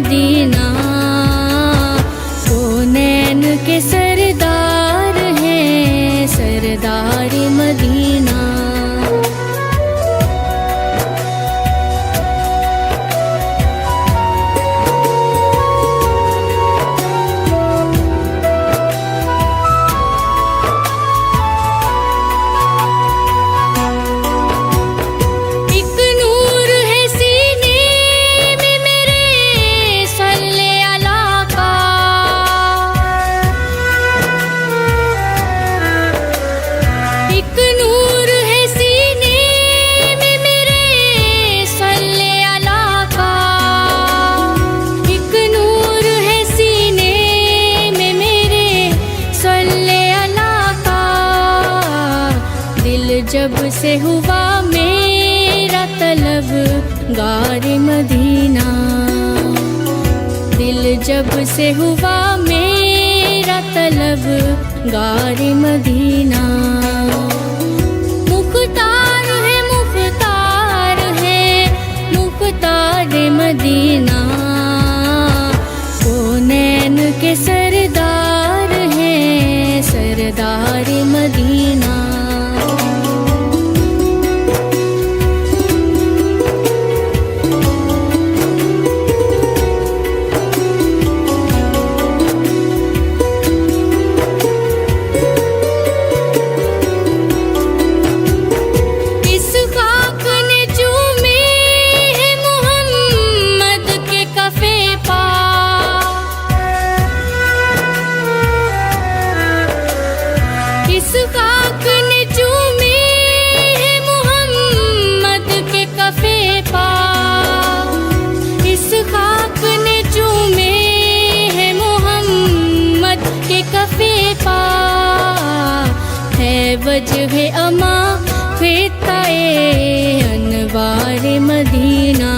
Medina, वो नैन के सरदार हैं, सरदार मदीना। जब से हुआ मेरा तलब गार मदीना, दिल जब से हुआ मेरा तलब गार मदीना। मुख्तार है मुख्तार है मुख्तार मदीना, वो नैन के सरदार हैं, सरदार मदीना। इस खाक ने चूमे है मुहम्मद के कफे पा, इस खाक ने चूमे है मुहम्मद के कफे पा। है वजह अमा ख़िताए अनवार मदीना,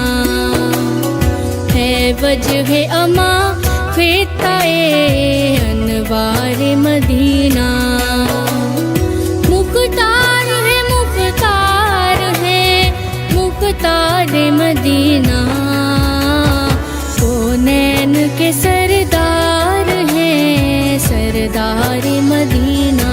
है वजह अमा ख़िताए अनवार मदीना। मुख्तार है मुख्तार है मुख्तार मदीना, वो नैन के सरदार हैं, सरदार मदीना।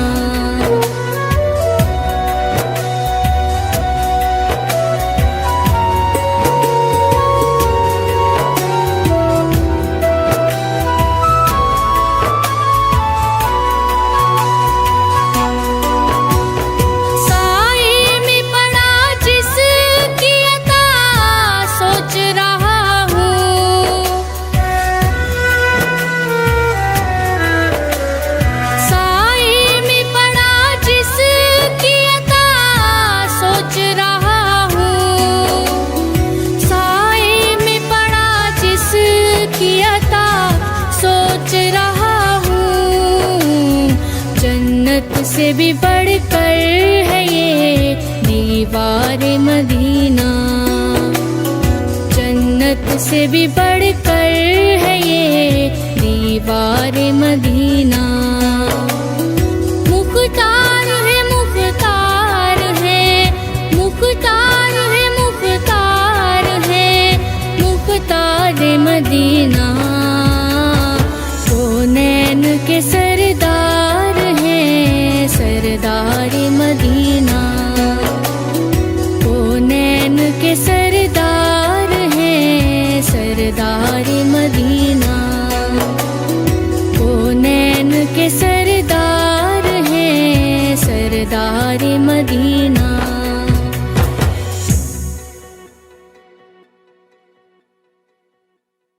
से भी बढ़कर है ये दीवार मदीना, जन्नत से भी बढ़कर है ये दीवार मदीना। मुख्तार है मुख्तार है मुख्तार है मुख्तार है मुख्तार मदीना, वो नैन के सरदार हैं, सरदार मदीना। वो नैन के सरदार हैं, सरदार मदीना। वो नैन के सरदार हैं, सरदार मदीना।